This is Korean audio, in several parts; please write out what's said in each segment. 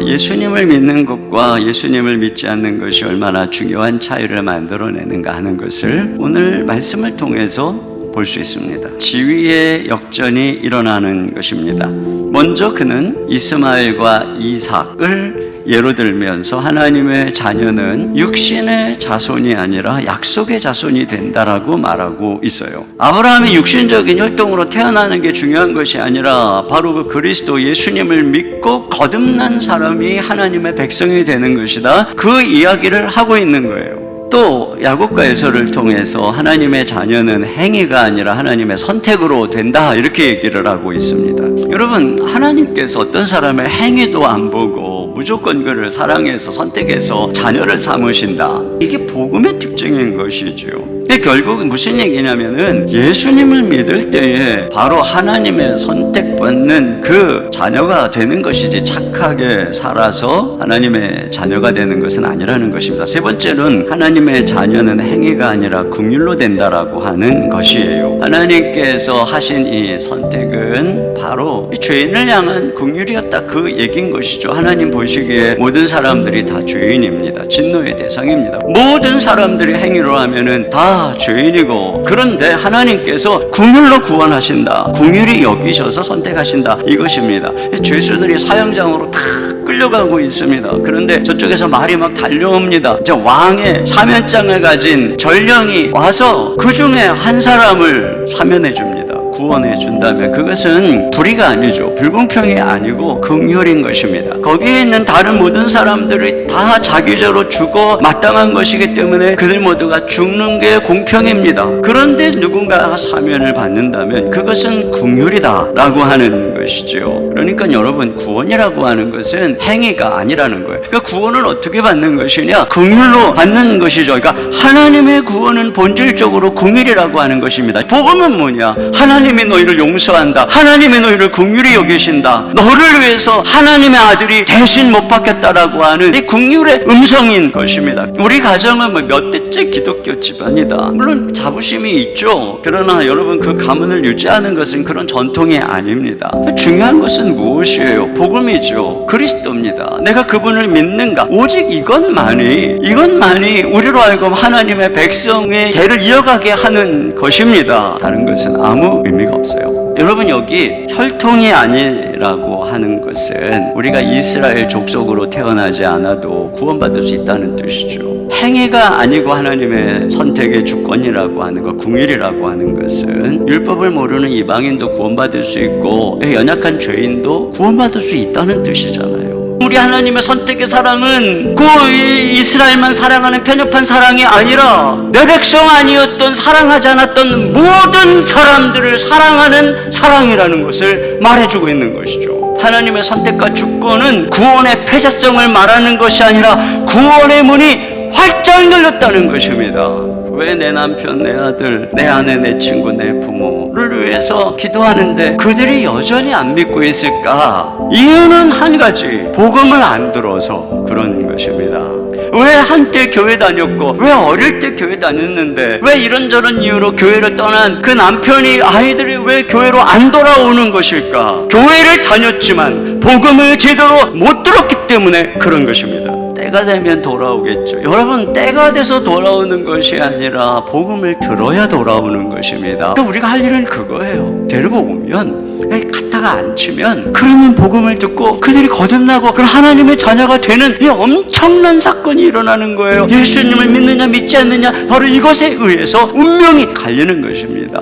예수님을 믿는 것과 예수님을 믿지 않는 것이 얼마나 중요한 차이를 만들어내는가 하는 것을 오늘 말씀을 통해서 볼 수 있습니다. 지위의 역전이 일어나는 것입니다. 먼저 그는 이스마엘과 이삭을 예로 들면서 하나님의 자녀는 육신의 자손이 아니라 약속의 자손이 된다라고 말하고 있어요. 아브라함이 육신적인 혈통으로 태어나는 게 중요한 것이 아니라 바로 그 그리스도 예수님을 믿고 거듭난 사람이 하나님의 백성이 되는 것이다. 그 이야기를 하고 있는 거예요. 또 야곱과 에서를 통해서 하나님의 자녀는 행위가 아니라 하나님의 선택으로 된다 이렇게 얘기를 하고 있습니다. 여러분, 하나님께서 어떤 사람의 행위도 안 보고 무조건 그를 사랑해서 선택해서 자녀를 삼으신다. 이게 복음의 특징인 것이죠. 근데 결국 무슨 얘기냐면은 예수님을 믿을 때에 바로 하나님의 선택받는 그 자녀가 되는 것이지 착하게 살아서 하나님의 자녀가 되는 것은 아니라는 것입니다. 세 번째는 하나님의 자녀는 행위가 아니라 긍휼로 된다라고 하는 것이에요. 하나님께서 하신 이 선택은 바로 죄인을 향한 긍휼이었다 그 얘기인 것이죠. 하나님 보시기에 모든 사람들이 다 죄인입니다. 진노의 대상입니다. 모든 사람들이 행위로 하면은 다 죄인이고, 그런데 하나님께서 긍휼로 구원하신다. 긍휼히 여기셔서 선택하신다. 이것입니다. 죄수들이 사형장으로 다 끌려가고 있습니다. 그런데 저쪽에서 말이 막 달려옵니다. 이제 왕의 사면장을 가진 전령이 와서 그 중에 한 사람을 사면해 줍니다. 구원해 준다면 그것은 불의가 아니죠. 불공평이 아니고 긍휼인 것입니다. 거기에 있는 다른 모든 사람들이 다 자기적으로 죽어 마땅한 것이기 때문에 그들 모두가 죽는 게 공평입니다. 그런데 누군가가 사면을 받는다면 그것은 긍휼이다 라고 하는 것이죠. 그러니까 여러분, 구원이라고 하는 것은 행위가 아니라는 거예요. 그러니까 구원은 어떻게 받는 것이냐? 긍휼로 받는 것이죠. 그러니까 하나님의 구원은 본질적으로 긍휼이라고 하는 것입니다. 복음은 뭐냐? 하나님이 너희를 용서한다. 하나님이 너희를 긍휼히 여기신다. 너를 위해서 하나님의 아들이 대신 못 박혔다라고 하는 이 긍휼의 음성인 것입니다. 우리 가정은 몇 대째 기독교 집안이다. 물론 자부심이 있죠. 그러나 여러분, 그 가문을 유지하는 것은 그런 전통이 아닙니다. 중요한 것은 무엇이에요? 복음이죠. 그리스도입니다. 내가 그분을 믿는가? 오직 이것만이 우리로 하여금 하나님의 백성의 대를 이어가게 하는 것입니다. 다른 것은 아무 의미가 없어요. 여러분, 여기 혈통이 아니라고 하는 것은 우리가 이스라엘 족속으로 태어나지 않아도 구원받을 수 있다는 뜻이죠. 행위가 아니고 하나님의 선택의 주권이라고 하는 것, 긍휼이라고 하는 것은 율법을 모르는 이방인도 구원받을 수 있고 연약한 죄인도 구원받을 수 있다는 뜻이잖아요. 우리 하나님의 선택의 사랑은 그 이스라엘만 사랑하는 편협한 사랑이 아니라 내 백성 아니었던, 사랑하지 않았던 모든 사람들을 사랑하는 사랑이라는 것을 말해주고 있는 것이죠. 하나님의 선택과 주권은 구원의 폐쇄성을 말하는 것이 아니라 구원의 문이 활짝 열렸다는 것입니다. 왜 내 남편, 내 아들, 내 아내, 내 친구, 내 부모를 위해서 기도하는데 그들이 여전히 안 믿고 있을까? 이유는 한 가지, 복음을 안 들어서 그런 것입니다. 왜 한때 교회 다녔고, 왜 어릴 때 교회 다녔는데, 왜 이런저런 이유로 교회를 떠난 그 남편이, 아이들이 왜 교회로 안 돌아오는 것일까? 교회를 다녔지만 복음을 제대로 못 들었기 때문에 그런 것입니다. 때가 되면 돌아오겠죠. 여러분, 때가 돼서 돌아오는 것이 아니라 복음을 들어야 돌아오는 것입니다. 그러니까 우리가 할 일은 그거예요. 데리고 오면, 갖다가 앉히면, 그러면 복음을 듣고 그들이 거듭나고 그런 하나님의 자녀가 되는 이 엄청난 사건이 일어나는 거예요. 예수님을 믿느냐 믿지 않느냐, 바로 이것에 의해서 운명이 갈리는 것입니다.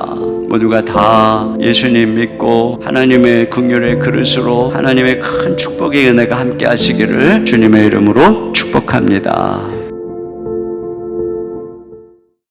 모두가 다 예수님 믿고 하나님의 긍휼의 그릇으로 하나님의 큰 축복의 은혜가 함께 하시기를 주님의 이름으로 축복합니다.